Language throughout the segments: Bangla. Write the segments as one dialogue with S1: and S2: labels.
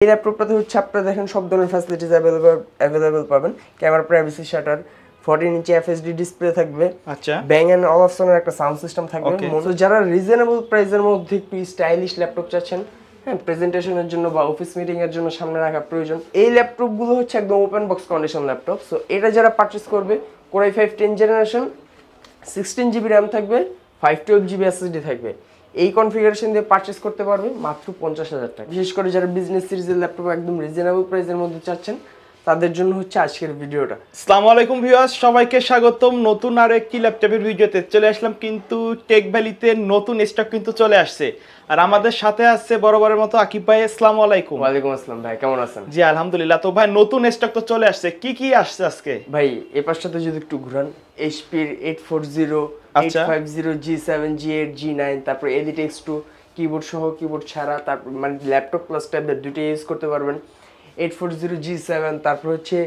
S1: এই ল্যাপটপটাতে হচ্ছে আপনারা দেখেন সব ধরনের ফ্যাসিলিটিস অ্যাভেলেবল পাবেন। ক্যামেরা প্রাইভেসি শাটার, 14 ইঞ্চি এফএসডি ডিসপ্লে থাকবে,
S2: আচ্ছা,
S1: ব্যাং এন্ড অলফসনের একটা সাউন্ড সিস্টেম থাকবে। তো যারা রিজনেবল প্রাইসের মধ্যে একটু স্টাইলিশ ল্যাপটপ চাচ্ছেন, হ্যাঁ, প্রেজেন্টেশনের জন্য বা অফিস মিটিং এর জন্য সামনে রাখা প্রয়োজন, এই ল্যাপটপগুলো হচ্ছে একদম open box condition laptop. So এটা যারা পারচেজ করবে, Core i5 10 generation, 16 GB RAM থাকবে, 512 জিবি এসএসডি থাকবে। এই কনফিগারেশন দিয়ে পারচেজ করতে পারবে মাত্র 50,000 টাকা। বিশেষ করে যারা বিজনেস সিরিজের ল্যাপটপ একদম রিজনেবল প্রাইসের মধ্যে চাচ্ছেন, তাদের জন্য হচ্ছে আজকের ভিডিওটা।
S2: আসসালামু আলাইকুম ভিউয়ার্স, সবাইকে স্বাগতম নতুন আরো একটি ল্যাপটপের ভিডিওতে। চলে আসলাম কিন্তু টেক ভ্যালিতে, নতুন স্টক কিন্তু চলে আসছে। আর আমাদের সাথে আছে বরাবরের মতো আকিব ভাই। আসসালামু আলাইকুম।
S1: ওয়ালাইকুম আসসালাম ভাই, কেমন আছেন?
S2: জি আলহামদুলিল্লাহ। তো ভাই নতুন স্টক তো চলে আসছে, কি কি আসছে আজকে?
S1: ভাই এই পাশটাতে যদি একটু ঘুরান, এইচপি এর 840, 850, G7, G8, G9, তারপর Elite X2 কিবোর্ড সহ, কিবোর্ড ছাড়া, তারপর মানে ল্যাপটপ প্লাস ট্যাবলেট দুটোই ইউজ করতে পারবেন। 840, G7, তারপর হচ্ছে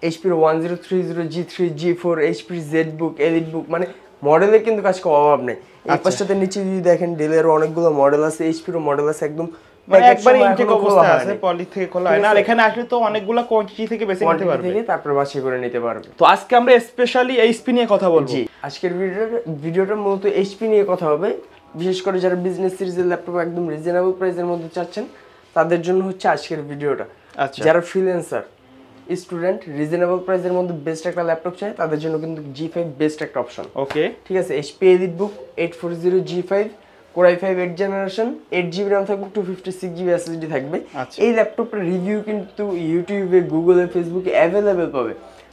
S1: HP 1030, G3, G4, HP ZBook, EliteBook, মানে মডেলের কিন্তু কাজ করার অভাব নেই। এই পাশটাতে নিচে যদি দেখেন, ডেলের অনেকগুলো মডেল আছে, এইচপির মডেল আছে, একদম
S2: মানে একবারে ইনটেক অবস্থায় আছে, পলি থেকে খোলা হয় না। আর এখানে আসলে তো অনেকগুলা কোয়ান্টিটি থেকে বেশি নিতে পারবে,
S1: তারপর বাছাই করে নিতে পারবে।
S2: তো আজকে আমরা স্পেশালি এইচপি নিয়ে কথা বলবো।
S1: জি, আজকের ভিডিওটা মূলত এইচপি নিয়ে কথা হবে। বিশেষ করে যারা বিজনেস সিরিজের ল্যাপটপ একদম রিজনেবল প্রাইসের মধ্যে চাচ্ছেন, তাদের জন্য হচ্ছে আজকের ভিডিওটা।
S2: আচ্ছা,
S1: যারা ফ্রিল্যান্সার, স্টুডেন্ট, রিজনেবল প্রাইসের মধ্যে বেস্ট একটা ল্যাপটপ চায়, তাদের জন্য কিন্তু G5 বেস্ট একটা অপশন।
S2: ওকে,
S1: ঠিক আছে। HP EliteBook 840 G5, Core i5 8 generation, 8 GB RAM থাকবে, 256 জিবি এসএসডি থাকবে। এই ল্যাপটপের রিভিউ কিন্তু ইউটিউবে, গুগলে, ফেসবুকে অ্যাভেলেবেল পাবে।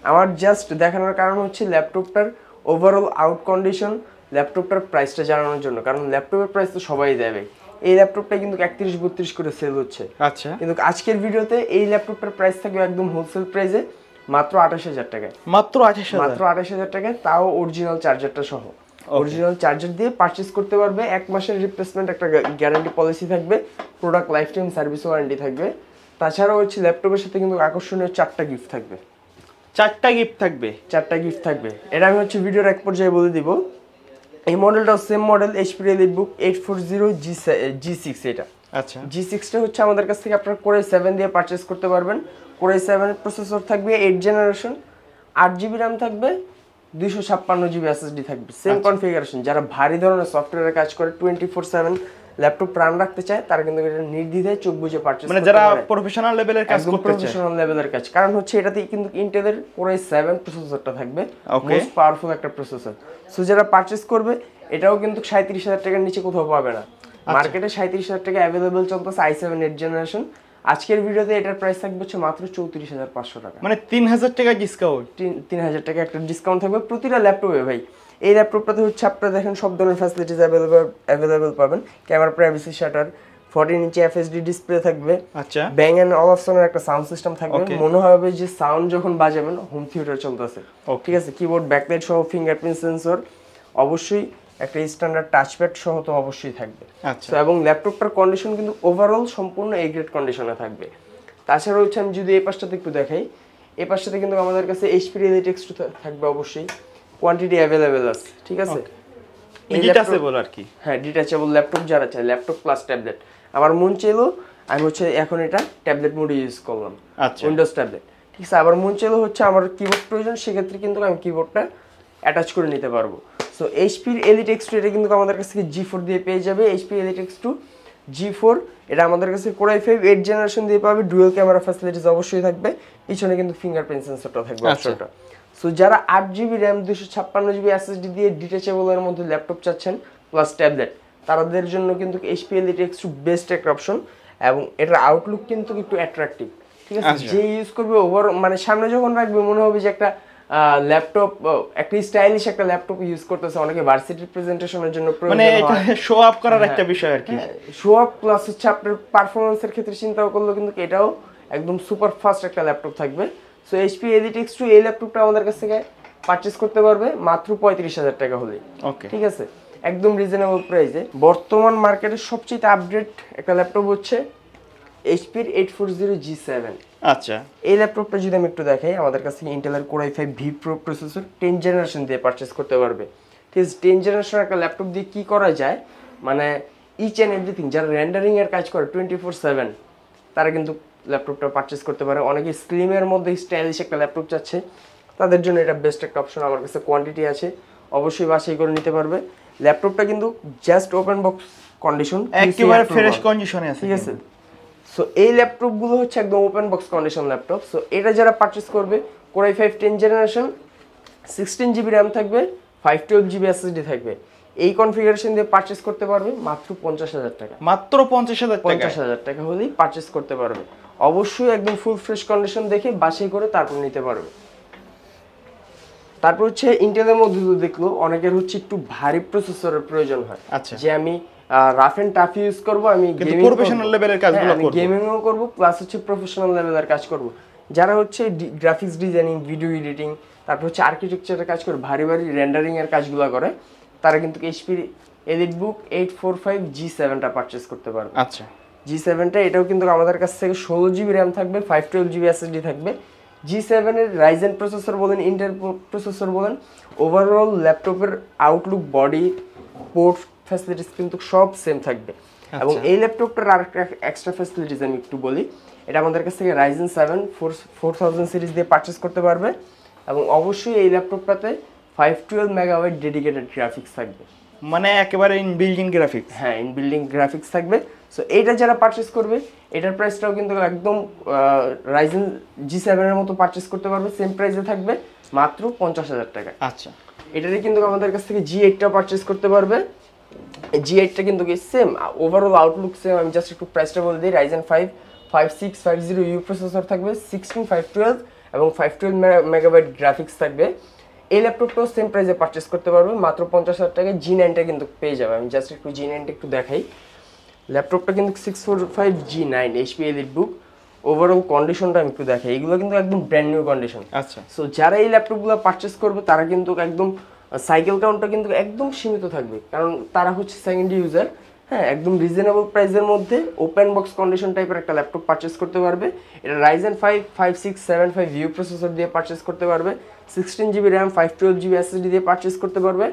S1: আমার জাস্ট দেখানোর কারণ হচ্ছে ল্যাপটপটার ওভারঅল আউট কন্ডিশন, ল্যাপটপটার প্রাইসটা জানানোর জন্য। কারণ ল্যাপটপের প্রাইস তো সবাই দেবে। এই ল্যাপটপটা কিন্তু 31-32 করে সেল হচ্ছে।
S2: আচ্ছা,
S1: কিন্তু আজকের ভিডিওতে এই ল্যাপটপটার প্রাইস থাকবে একদম হোলসেল প্রাইসে মাত্র 28,000 টাকায়।
S2: মাত্র
S1: 28,000 টাকায়, তাও অরিজিনাল চার্জারটা সহ। অরিজিনাল চার্জার দিয়ে পারচেজ করতে পারবে। 1 মাসের রিপ্লেসমেন্ট একটা গ্যারান্টি পলিসি থাকবে, product life time service warranty থাকবে। তাছাড়াও হচ্ছে ল্যাপটপের সাথে কিন্তু আকর্ষণীয় 4টা গিফট থাকবে।
S2: 4টা গিফট থাকবে? 4টা
S1: গিফট থাকবে। এটা আমি হচ্ছে ভিডিওর এক পর্যায়ে বলে দিব। এই মডেলটাও same model, HP EliteBook 840 G6 এটা।
S2: আচ্ছা,
S1: G6টা হচ্ছে আমাদের কাছ থেকে আপনারা Core i7 দিয়ে পারচেজ করতে পারবেন। Core i7 প্রসেসর থাকবে 8 জেনারেশন, 8 জিবি র্যাম থাকবে, 256 জিবি এসএসডি থাকবে। Same configuration. যারা ভারী ধরনের সফটওয়্যারে কাজ করে, 24/7 ল্যাপটপ রান রাখতে চায়, তারা কিন্তু এটা নির্দ্বিধায় চোখ বুজে পারচেজ করতে পারে।
S2: মানে যারা প্রফেশনাল লেভেলের কাজ করতে চায়,
S1: প্রফেশনাল লেভেলের কাজ। কারণ হচ্ছে এটাতে কিন্তু ইন্টেলের Core i7 প্রসেসরটা থাকবে, মোস্ট পাওয়ারফুল একটা প্রসেসর। সো যারা পারচেজ করবে, এটাও কিন্তু 37,000 টাকার নিচে কোথাও পাবে না। মার্কেটে 37,000 টাকা অ্যাভেলেবল চলতেছে i7 8 জেনারেশন। আজকের ভিডিওতে এটার প্রাইস থাকবে হচ্ছে মাত্র 34,500 টাকা।
S2: মানে 3,000 টাকা ডিসকাউন্ট।
S1: 3,000 টাকা একটা ডিসকাউন্ট থাকবে প্রতিটা ল্যাপটপে ভাই। এই ল্যাপটপটাতে হচ্ছে আপনারা দেখেন সব ধরনের ফ্যাসিলিটিস অ্যাভেলেবল পাবেন। ক্যামেরা প্রাইভেসি শাটার, 14 ইঞ্চি এফএসডি ডিসপ্লে থাকবে।
S2: আচ্ছা,
S1: ব্যাং এন্ড অলফসনের একটা সাউন্ড সিস্টেম থাকবে। মনে হবে যে সাউন্ড যখন বাজাবেন হোম থিয়েটার চলতেছে। ঠিক আছে। কিবোর্ড, ব্যাকলাইট সহ, ফিঙ্গারপ্রিন্ট সেন্সর, অবশ্যই একটা স্ট্যান্ডার্ড টাচপ্যাড সহ তো অবশ্যই থাকবে।
S2: আচ্ছা,
S1: এবং ল্যাপটপটার কন্ডিশন কিন্তু ওভারঅল সম্পূর্ণ এ গ্রেড কন্ডিশনে থাকবে। তাছাড়া হচ্ছে আমি যদি এই পাশটাতে একটু দেখাই, এই পাশটাতে কিন্তু আমাদের কাছে এইচপি Elite X2 থাকবে অবশ্যই। কোয়ান্টিটি অ্যাভেলেবেল আছে। ঠিক আছে।
S2: ডিটাচেবল আর কি।
S1: হ্যাঁ, ডিটাচেবল ল্যাপটপ যারা চায়, ল্যাপটপ প্লাস ট্যাবলেট। আমার মন চাইলো আমি হচ্ছে এখন এটা ট্যাবলেট মোডে ইউজ করলাম, উইন্ডোজ ট্যাবলেট। ঠিক আছে। আবার মন চাইলো হচ্ছে আমার কিবোর্ড প্রয়োজন, সেক্ষেত্রে কিন্তু আমি কিবোর্ডটা অ্যাটাচ করে নিতে পারবো। সো এইচপি Elite X2 এটা কিন্তু আমাদের কাছ থেকে G4 দিয়ে পেয়ে যাবে। এইচপি Elite X2 G4 এটা আমাদের কাছে Core i5 8 জেনারেশন দিয়ে পাবে। ডুয়াল ক্যামেরা ফ্যাসিলিটিস অবশ্যই থাকবে। পিছনে কিন্তু ফিঙ্গারপ্রিন্ট সেন্সরটা থাকবে অপশনটা। সো যারা 8 জিবি র্যাম, 256 জিবি এসএসডি দিয়ে ডিটাচেবলের মধ্যে ল্যাপটপ চাচ্ছেন প্লাস ট্যাবলেট, তাদের জন্য কিন্তু এইচপি Elite X2 বেস্ট একটা অপশন। এবং এটার আউটলুক কিন্তু একটু অ্যাট্রাকটিভ। ঠিক আছে। যে ইউজ করবে ওভার মানে সামনে যখন রাখবে মনে হবে যে একটা ল্যাপটপ, একটা স্টাইলিশ একটা ল্যাপটপ ইউজ করতেছে। অনেকে ভার্সিটি প্রেজেন্টেশনের জন্য
S2: মানে এটা শো আপ করার একটা বিষয় আর কি।
S1: শো আপ প্লাস হচ্ছে আপনার পারফরম্যান্সের ক্ষেত্রে চিন্তা করলে কিন্তু এটাও একদম সুপার ফাস্ট একটা ল্যাপটপ থাকবে। সো এইচপি Elite X2 এই ল্যাপটপটা আমাদের কাছ থেকে পারচেজ করতে পারবে মাত্র 35,000 টাকা হলে।
S2: ওকে,
S1: ঠিক আছে। একদম রিজনেবল প্রাইসে। বর্তমান মার্কেটের সবচেয়ে আপডেট একটা ল্যাপটপ হচ্ছে এইচপি 840 G7।
S2: আচ্ছা,
S1: এই ল্যাপটপটা যদি আমি একটু দেখাই, আমাদের কাছে ইন্টেলের Core i5 V Pro processor 10 generation দিয়ে পারচেজ করতে পারবে। ঠিক আছে। 10 জেনারেশন একটা ল্যাপটপ দিয়ে কি করা যায়, মানে ইচ অ্যান্ড এভরিথিং। যারা রেন্ডারিং এর কাজ করে 24/7, তারা কিন্তু ল্যাপটপটা পারচেস করতে পারে। অনেকে স্লিমের মধ্যে স্টাইলিশ একটা ল্যাপটপ চাচ্ছে, তাদের জন্য এটা বেস্ট একটা অপশন। আমার কাছে কোয়ান্টিটি আছে, অবশ্যই বাছাই করে নিতে পারবে। ল্যাপটপটা কিন্তু জাস্ট ওপেন বক্স কন্ডিশন,
S2: একেবারে ফ্রেশ কন্ডিশনে আছে,
S1: ঠিক আছে। সো এই ল্যাপটপগুলো হচ্ছে একদম open box condition laptop. So এটা যারা পারচেস করবে, Core i5 10th generation, 16 GB RAM থাকবে, 512 GB SSD থাকবে, এই কনফিগারেশন দিয়ে পারচেস করতে পারবে মাত্র 50,000 টাকা।
S2: মাত্র 50,000 টাকা,
S1: 50,000 টাকা হলেই পারচেস করতে পারবে। অবশ্যই একদম ফুল ফ্রেশ কন্ডিশন দেখে বাছাই করে তারপর নিতে পারবে। তারপর হচ্ছে ইন্টেলের মধ্যে দেখলো অনেকের হচ্ছে একটু ভারী প্রসেসরের প্রয়োজন হয়,
S2: আচ্ছা,
S1: যে আমি রাফ এন্ড টাফ ইউজ করব, আমি গেমিং
S2: প্রফেশনাল লেভেলের কাজগুলো করব,
S1: গেমিংও করব প্লাস হচ্ছে প্রফেশনাল লেভেলের কাজ করব। যারা হচ্ছে গ্রাফিক্স ডিজাইনিং, ভিডিও এডিটিং, তারপর হচ্ছে আর্কিটেকচারের কাজ করে, ভারী ভারী রেন্ডারিং এর কাজগুলো করে, তারা কিন্তু এইচপি এলিটবুক 845G7টা পারচেস করতে পারবে।
S2: আচ্ছা,
S1: G7টা এটাও কিন্তু আমাদের কাছ থেকে 16 GB র্যাম থাকবে, 512 GB SSD থাকবে। G7 এর রাইজেন প্রসেসর বলেন, ইন্টেল প্রসেসর বলেন, ওভারঅল ল্যাপটপের আউটলুক, বডি, পোর্ট ফ্যাসিলিটিস কিন্তু সব সেম থাকবে। এবং এই ল্যাপটপটার আরেকটা এক্সট্রা ফ্যাসিলিটিস আমি একটু বলি, এটা আমাদের কাছ থেকে Ryzen 7 4000 সিরিজ দিয়ে পারচেস করতে পারবে। এবং অবশ্যই এই ল্যাপটপটাতে 512 মেগাবাইট ডেডিকেটেড গ্রাফিক্স থাকবে,
S2: মানে একেবারে ইন বিল্ডিং গ্রাফিক্স।
S1: হ্যাঁ, ইন বিল্ডিং গ্রাফিক্স থাকবে। সো এইটা যারা পারচেস করবে, এটার প্রাইসটাও কিন্তু একদম Ryzen G7 এর মতো পারচেস করতে পারবে, সেম প্রাইসে থাকবে মাত্র 50,000 টাকা।
S2: আচ্ছা,
S1: এটারে কিন্তু আমাদের কাছ থেকে G8টা পারচেস করতে পারবে। G8টা কিন্তু সেম, ওভারঅল আউটলুক সেম। আমি জাস্ট একটু প্রাইসটা বলে দিই, Ryzen 5 5650U প্রসেসর থাকবে, 16512 এবং 512 মেগাবাইট গ্রাফিক্স থাকবে। এই ল্যাপটপটাও সেম প্রাইসে পারচেস করতে পারবে মাত্র 50,000 টাকায়। G9টা কিন্তু পেয়ে যাবে। আমি জাস্ট একটু G9টা একটু দেখাই। ল্যাপটপটা কিন্তু 645G9 HP এলিটবুক। ওভারঅল কন্ডিশনটা আমি একটু দেখাই, এগুলো কিন্তু একদম ব্র্যান্ড নিউ কন্ডিশন।
S2: আচ্ছা,
S1: সো যারা এই ল্যাপটপগুলো পারচেস করবে, তারা কিন্তু একদম সাইকেল কাউন্টটা কিন্তু একদম সীমিত থাকবে, কারণ তারা হচ্ছে সেকেন্ড ইউজার। হ্যাঁ, একদম রিজনেবল প্রাইসের মধ্যে ওপেন বক্স কন্ডিশন টাইপের একটা ল্যাপটপ পারচেস করতে পারবে। এটা Ryzen 5 5675U প্রসেসর দিয়ে পারচেস করতে পারবে, 16 GB র্যাম, 512 GB SSD দিয়ে পারচেস করতে পারবে।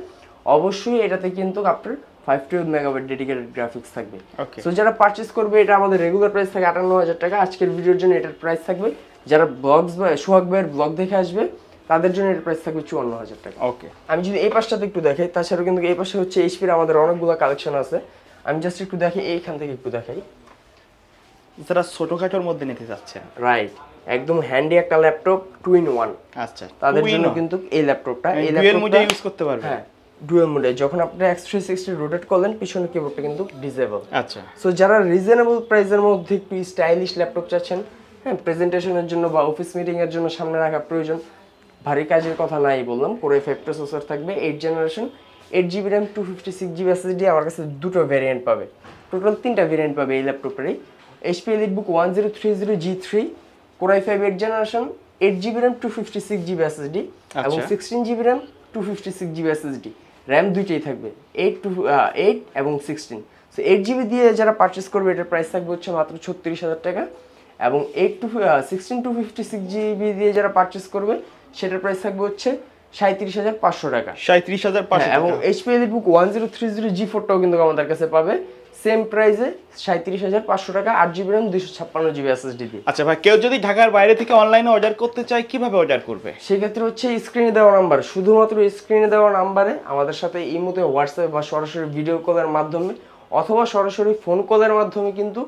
S1: অবশ্যই এটাতে কিন্তু আপনার 512 মেগাবাইট ডেডিকেটেড গ্রাফিক্স থাকবে। সো যারা পারচেস করবে, এটা আমাদের রেগুলার প্রাইস থাকে 58,000 টাকা। আজকের ভিডিওর জন্য এটার প্রাইস থাকবে, যারা ব্লগস বা সোহাগ ভাইয়ের ব্লগ দেখে আসবে, তাদের জন্য এটার প্রাইস থাকবে 54,000 টাকা।
S2: ওকে,
S1: আমি যদি এই পাশটাতে একটু দেখাই, তাছাড়াও কিন্তু এই পাশে হচ্ছে এইচপির আমাদের অনেকগুলো কালেকশন আছে। আমি জাস্ট একটু দেখি, এইখান থেকে একটু দেখাই।
S2: যারা ছোটখাটোর মধ্যে নিতে যাচ্ছেন,
S1: রাইট, একদম হ্যান্ডি একটা ল্যাপটপ 2-in-1,
S2: আচ্ছা,
S1: তাদের জন্য কিন্তু এই ল্যাপটপটা, এই
S2: ল্যাপটপটা ইউজ করতে পারবে।
S1: হ্যাঁ, ডুয়াল মোডে যখন আপনি X360 রোটেট করলেন, পিছনের কিবোর্ডটা কিন্তু ডিসেবল।
S2: আচ্ছা,
S1: সো যারা রিজনেবল প্রাইসের মধ্যে একটু স্টাইলিশ ল্যাপটপ চাচ্ছেন, হ্যাঁ, প্রেজেন্টেশনের জন্য বা অফিস মিটিং এর জন্য সামনে রাখা প্রয়োজন, ভারী কাজের কথা নাই বললাম, Core i5 প্রসেসর থাকবে, 8th generation, 8GB RAM, 256GB SSD। আমার কাছে দুটো ভ্যারিয়েন্ট পাবে, টোটাল 3টা ভ্যারিয়েন্ট পাবে এই ল্যাপটপেরই। HP EliteBook 1030G3, Core i5 8th generation, 8GB RAM, 256GB SSD এবং 16GB RAM, 256GB SSD। RAM দুইটাই থাকবে, 8 এবং 16। সো 8GB দিয়ে যারা পারচেস করবে, এটার প্রাইস থাকবে হচ্ছে মাত্র 36,000 টাকা। এবং 16 256GB দিয়ে যারা পারচেস করবে, সেটার প্রাইস থাকবে হচ্ছে 37,500 টাকা।
S2: 37,500।
S1: এবং HP এলিটবুক 1030G4টাও কিন্তু আমাদের কাছে পাবে সেম প্রাইসে 37,500 টাকা, 8GB র্যাম, 256GB SSD দিয়ে।
S2: আচ্ছা ভাই, কেউ যদি ঢাকার বাইরে থেকে অনলাইনে অর্ডার করতে চায়, কিভাবে অর্ডার করবে?
S1: সেক্ষেত্রে হচ্ছে স্ক্রিনে দেওয়া নাম্বার, শুধুমাত্র স্ক্রিনে দেওয়া নাম্বারে আমাদের সাথে ইমোতে, হোয়াটসঅ্যাপ বা সরাসরি ভিডিও কলের মাধ্যমে অথবা সরাসরি ফোন কলের মাধ্যমে, কিন্তু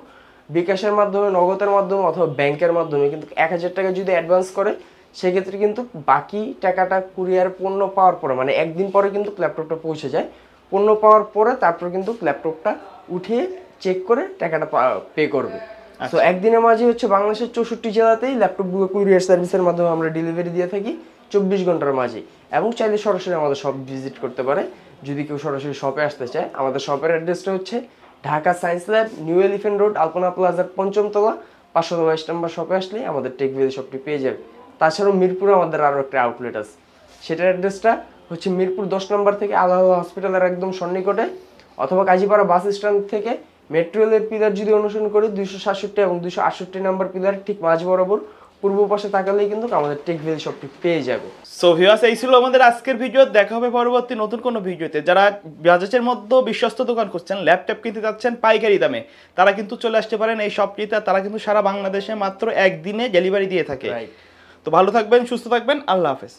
S1: বিকাশের মাধ্যমে, নগদের মাধ্যমে অথবা ব্যাংকের মাধ্যমে কিন্তু 1000 টাকা যদি অ্যাডভান্স করে, সেক্ষেত্রে কিন্তু বাকি টাকাটা কুরিয়ার পণ্য পাওয়ার পরে, মানে একদিন পরে কিন্তু ল্যাপটপটা পৌঁছে যায়। পণ্য পাওয়ার পরে তারপর কিন্তু ল্যাপটপটা উঠিয়ে চেক করে টাকাটা পে করবে। সো একদিনের মাঝে হচ্ছে বাংলাদেশের 64 জেলাতেই ল্যাপটপগুলো কুরিয়ার সার্ভিসের মাধ্যমে আমরা ডেলিভারি দিয়ে থাকি 24 ঘন্টার মাঝে। এবং চাইলে সরাসরি আমাদের শপ ভিজিট করতে পারে, যদি কেউ সরাসরি শপে আসতে চায়। আমাদের শপের অ্যাড্রেসটা হচ্ছে Dhaka science lab, new elephant road, Alpana প্লাজার 5ম তলা, 522 নম্বর শপে আসলেই আমাদের টেকভেলি শপটি পেয়ে যাবে। তাছাড়াও মিরপুরে আমাদের আরও একটা আউটলেট আছে, সেটার অ্যাড্রেসটা হচ্ছে মিরপুর 10 নম্বর থেকে আল্লাহ হসপিটালের একদম সন্নিকটে, অথবা কাজীপাড়া বাস স্ট্যান্ড থেকে মেট্রো রেলের পিলার যদি অনুসরণ করি, 267 এবং 268 নম্বর পিলার ঠিক মাঝ বরাবর পূর্ব পাশে তাকালেই কিন্তু আমাদের টেক ভ্যালি শপটি পেয়ে যাবে।
S2: সো ভিউয়ার্স, এই ছিল আমাদের আজকের ভিডিও। দেখা হবে পরবর্তী নতুন কোনো ভিডিওতে। যারা বাজাজের মধ্যে বিশ্বস্ত দোকান করছেন, ল্যাপটপ কিনতে যাচ্ছেন পাইকারি দামে, তারা কিন্তু চলে আসতে পারেন এই শপটিতে। তারা কিন্তু সারা বাংলাদেশে মাত্র একদিনে ডেলিভারি দিয়ে থাকে। তো ভালো থাকবেন, সুস্থ থাকবেন, আল্লাহ হাফেজ।